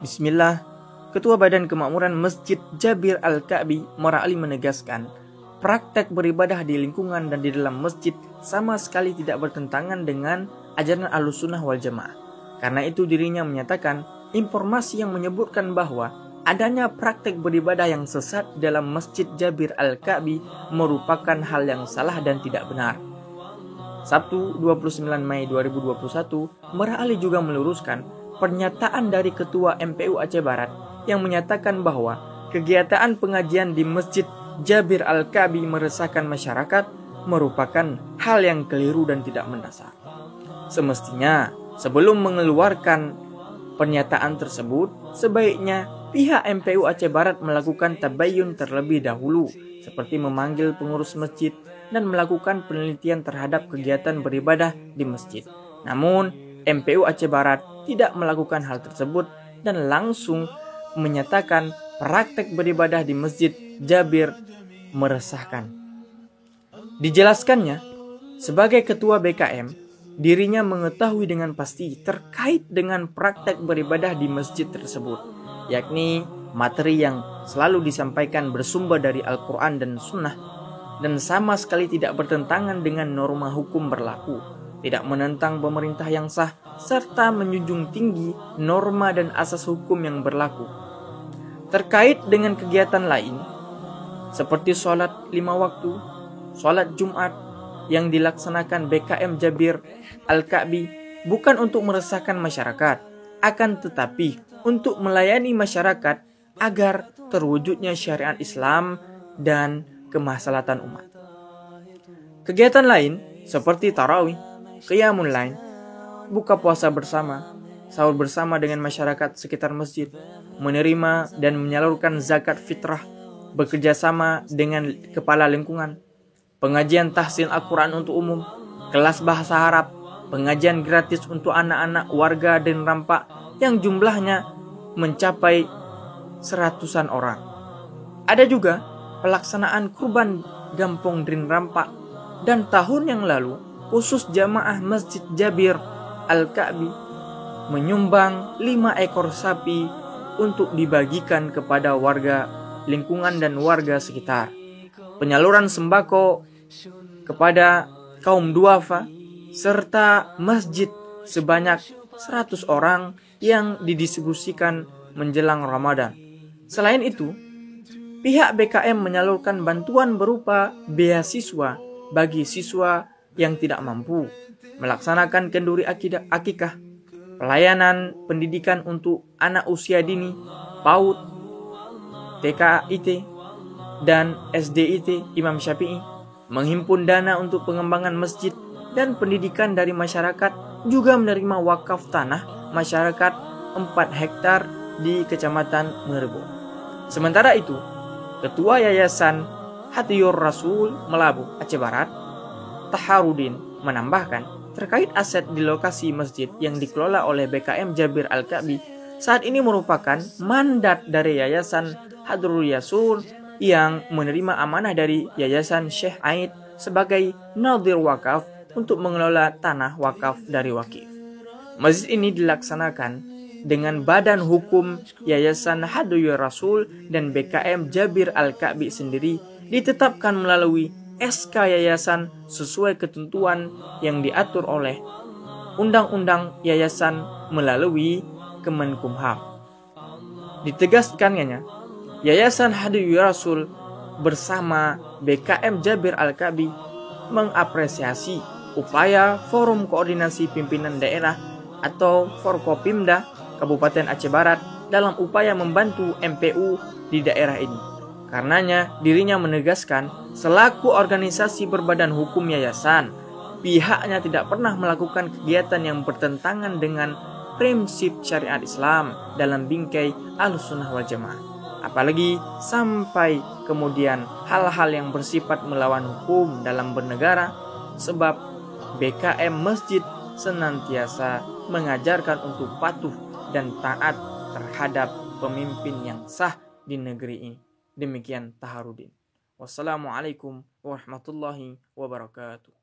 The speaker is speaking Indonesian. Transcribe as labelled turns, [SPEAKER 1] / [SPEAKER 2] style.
[SPEAKER 1] Bismillah. Ketua Badan Kemakmuran Masjid Jabir Al-Ka'bi Mera'ali menegaskan, praktek beribadah di lingkungan dan di dalam masjid sama sekali tidak bertentangan dengan ajaran Ahlussunnah wal Jamaah. Karena itu dirinya menyatakan informasi yang menyebutkan bahwa adanya praktek beribadah yang sesat dalam Masjid Jabir Al-Ka'bi merupakan hal yang salah dan tidak benar. Sabtu 29 Mei 2021, Mera'ali juga meluruskan pernyataan dari Ketua MPU Aceh Barat yang menyatakan bahwa kegiatan pengajian di Masjid Jabir Al-Ka'bi meresahkan masyarakat merupakan hal yang keliru dan tidak mendasar. Semestinya, sebelum mengeluarkan pernyataan tersebut, sebaiknya pihak MPU Aceh Barat melakukan tabayyun terlebih dahulu, seperti memanggil pengurus masjid dan melakukan penelitian terhadap kegiatan beribadah di masjid. Namun, MPU Aceh Barat tidak melakukan hal tersebut dan langsung menyatakan praktek beribadah di Masjid Jabir meresahkan. Dijelaskannya, sebagai ketua BKM, dirinya mengetahui dengan pasti terkait dengan praktek beribadah di masjid tersebut, yakni materi yang selalu disampaikan bersumber dari Al-Quran dan Sunnah, dan sama sekali tidak bertentangan dengan norma hukum berlaku, tidak menentang pemerintah yang sah, serta menjunjung tinggi norma dan asas hukum yang berlaku. Terkait dengan kegiatan lain, seperti sholat 5 waktu, sholat Jumat yang dilaksanakan BKM Jabir Al-Ka'bi bukan untuk meresahkan masyarakat, akan tetapi untuk melayani masyarakat agar terwujudnya syariat Islam dan kemaslahatan umat. Kegiatan lain seperti tarawih, qiyamul lail, buka puasa bersama, sahur bersama dengan masyarakat sekitar masjid, menerima dan menyalurkan zakat fitrah, bekerja sama dengan kepala lingkungan, pengajian tahsin Al-Quran untuk umum, kelas bahasa Arab, pengajian gratis untuk anak-anak warga dan rampak yang jumlahnya mencapai seratusan orang. Ada juga pelaksanaan kurban Gampong Drin Rampak, dan tahun yang lalu khusus jamaah Masjid Jabir Al-Ka'bi menyumbang 5 ekor sapi untuk dibagikan kepada warga lingkungan dan warga sekitar. Penyaluran sembako kepada kaum duafa serta masjid sebanyak 100 orang yang didistribusikan menjelang Ramadan. Selain itu, pihak BKM menyalurkan bantuan berupa beasiswa bagi siswa yang tidak mampu, melaksanakan kenduri akikah, pelayanan pendidikan untuk anak usia dini, PAUD, TKIT, dan SDIT Imam Syafi'i, menghimpun dana untuk pengembangan masjid dan pendidikan dari masyarakat, juga menerima wakaf tanah masyarakat 4 hektar di Kecamatan Merebo. Sementara itu, Ketua Yayasan Hadiyur Rasul Melabu Aceh Barat, Taharudin, menambahkan terkait aset di lokasi masjid yang dikelola oleh BKM Jabir Al-Ka'bi saat ini merupakan mandat dari Yayasan Hadrul Yasul yang menerima amanah dari Yayasan Syekh Aid sebagai Nadhir Wakaf untuk mengelola tanah wakaf dari wakif. Masjid ini dilaksanakan dengan badan hukum Yayasan Hadiyur Rasul dan BKM Jabir Al-Ka'bi sendiri ditetapkan melalui SK Yayasan sesuai ketentuan yang diatur oleh Undang-Undang Yayasan melalui Kemenkumham. Ditegaskannya, Yayasan Hadiyur Rasul bersama BKM Jabir Al-Ka'bi mengapresiasi upaya Forum Koordinasi Pimpinan Daerah atau Forkopimda Kabupaten Aceh Barat dalam upaya membantu MPU di daerah ini. Karenanya, dirinya menegaskan, selaku organisasi berbadan hukum yayasan, pihaknya tidak pernah melakukan kegiatan yang bertentangan dengan prinsip syariat Islam dalam bingkai Ahlussunnah wal Jamaah. Apalagi sampai kemudian hal-hal yang bersifat melawan hukum dalam bernegara, sebab BKM Masjid senantiasa mengajarkan untuk patuh dan taat terhadap pemimpin yang sah di negeri ini. Demikian Taharudin. Wassalamualaikum warahmatullahi wabarakatuh.